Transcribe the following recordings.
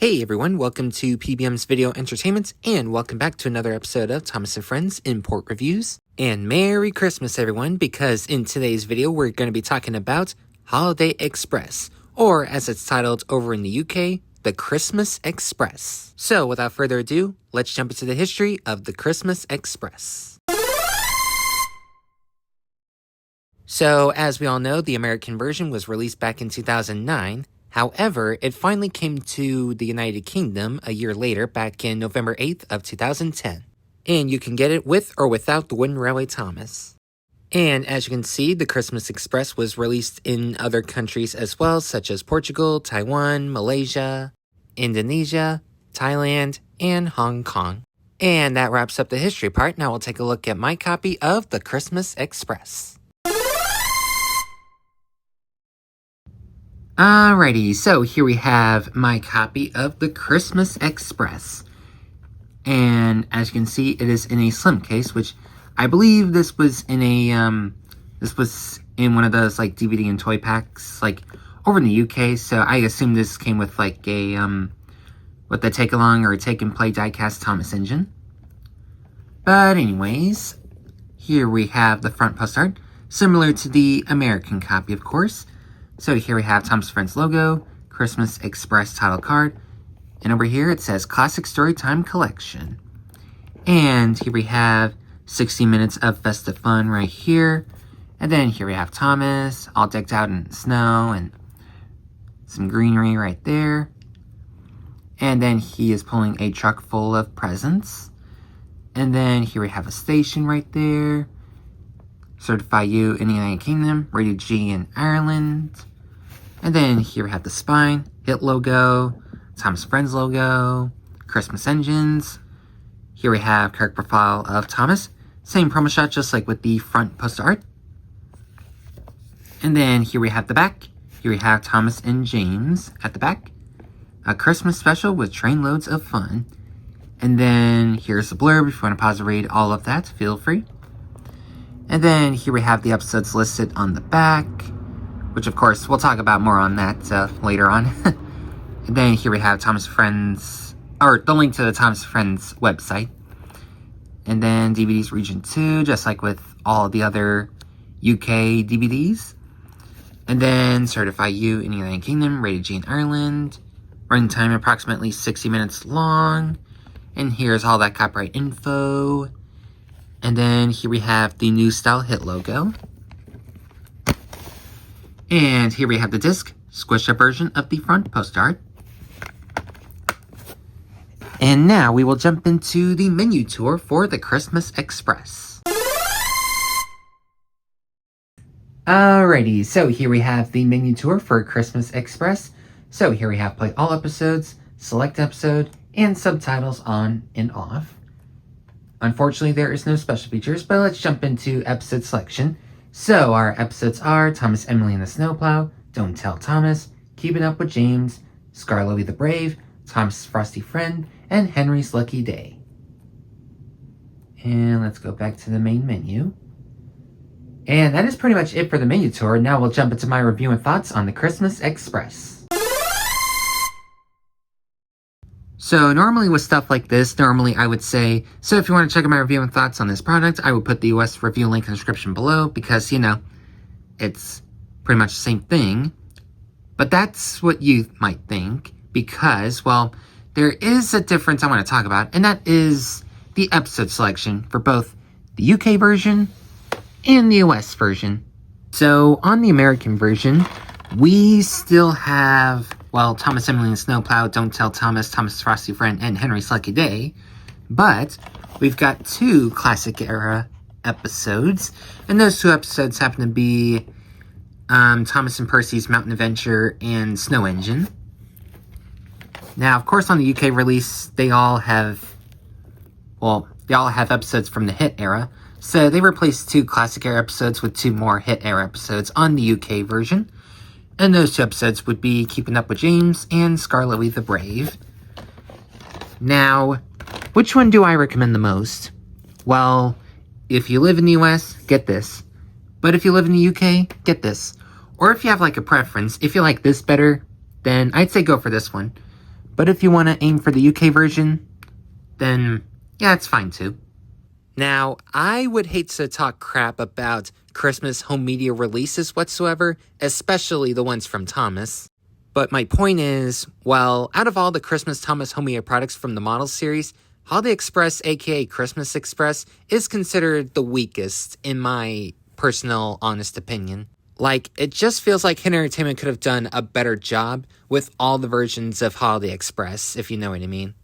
Hey everyone, welcome to PBM's Video Entertainment, and welcome back to another episode of Thomas & Friends Import Reviews. And Merry Christmas everyone, because in today's video we're going to be talking about Holiday Express, or as it's titled over in the UK, the Christmas Express. So without further ado, let's jump into the history of the Christmas Express. So as we all know, the American version was released back in 2009. However, it finally came to the United Kingdom a year later, back in November 8th of 2010. And you can get it with or without the Wooden Railway Thomas. And as you can see, the Christmas Express was released in other countries as well, such as Portugal, Taiwan, Malaysia, Indonesia, Thailand, and Hong Kong. And that wraps up the history part. Now we'll take a look at my copy of the Christmas Express. Alrighty, so here we have my copy of the Christmas Express. And as you can see, it is in a slim case, which I believe this was in a, one of those, like, DVD and toy packs, like, over in the UK, so I assume this came with, like, a, with the take-along or take-and-play die-cast Thomas engine. But anyways, here we have the front post art, similar to the American copy, of course. So here we have Thomas & Friends logo, Christmas Express title card, and over here it says Classic Storytime Collection. And here we have 60 minutes of festive fun right here. And then here we have Thomas, all decked out in snow and some greenery right there. And then he is pulling a truck full of presents. And then here we have a station right there. Certify U in the United Kingdom, rated G in Ireland. And then here we have the spine, HIT logo, Thomas & Friends logo, Christmas engines. Here we have character profile of Thomas. Same promo shot, just like with the front poster art. And then here we have the back. Here we have Thomas and James at the back. A Christmas special with trainloads of fun. And then here's the blurb. If you want to pause and read all of that, feel free. And then here we have the episodes listed on the back, which of course we'll talk about more on that later on. And then here we have Thomas & Friends, or the link to the Thomas & Friends website. And then DVDs Region 2, just like with all the other UK DVDs. And then Certify U in the United Kingdom, rated G in Ireland. Running time approximately 60 minutes long. And here's all that copyright info. And then here we have the new style HIT logo. And here we have the disc, squished up version of the front post art. And now we will jump into the menu tour for the Christmas Express. Alrighty, so here we have the menu tour for Christmas Express. So here we have play all episodes, select episode, and subtitles on and off. Unfortunately, there is no special features, but let's jump into episode selection. So our episodes are Thomas, Emily, and the Snowplow, Don't Tell Thomas, Keeping Up with James, Scarlet the Brave, Thomas' Frosty Friend, and Henry's Lucky Day. And let's go back to the main menu. And that is pretty much it for the menu tour. Now we'll jump into my review and thoughts on the Christmas Express. So normally with stuff like this, I would say, so if you want to check out my review and thoughts on this product, I would put the US review link in the description below because, you know, it's pretty much the same thing. But that's what you might think because, well, there is a difference I want to talk about, and that is the episode selection for both the UK version and the US version. So on the American version, we still have, well, Thomas, Emily, and Snowplow, Don't Tell Thomas, Thomas' Frosty Friend, and Henry's Lucky Day. But we've got two classic era episodes, and those two episodes happen to be Thomas and Percy's Mountain Adventure and Snow Engine. Now, of course, on the UK release, they all have episodes from the HIT era, so they replaced two classic era episodes with two more HIT era episodes on the UK version. And those two episodes would be Keeping Up with James and Scarlet the Brave. Now, which one do I recommend the most? Well, if you live in the US, get this. But if you live in the UK, get this. Or if you have like a preference, if you like this better, then I'd say go for this one. But if you want to aim for the UK version, then yeah, it's fine too. Now, I would hate to talk crap about Christmas home media releases whatsoever, especially the ones from Thomas. But my point is, well, out of all the Christmas Thomas home media products from the model series, Holiday Express, aka Christmas Express, is considered the weakest, in my personal, honest opinion. Like, it just feels like Hit Entertainment could have done a better job with all the versions of Holiday Express, if you know what I mean.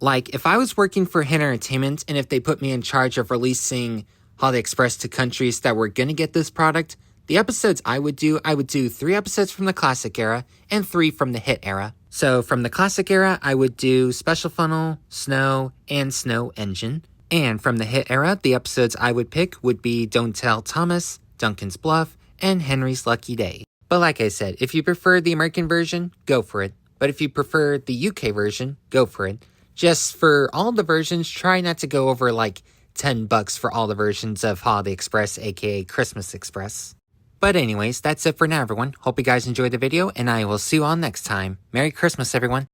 Like, if I was working for Hit Entertainment and if they put me in charge of releasing Holiday Express to countries that were gonna get this product, the episodes I would do 3 episodes from the classic era and 3 from the hit era. So from the classic era, I would do Special Funnel, Snow, and Snow Engine. And from the hit era, the episodes I would pick would be Don't Tell Thomas, Duncan's Bluff, and Henry's Lucky Day. But like I said, if you prefer the American version, go for it. But if you prefer the UK version, go for it. Just for all the versions, try not to go over like $10 for all the versions of Holiday Express, aka Christmas Express. But anyways, that's it for now, everyone. Hope you guys enjoyed the video, and I will see you all next time. Merry Christmas, everyone.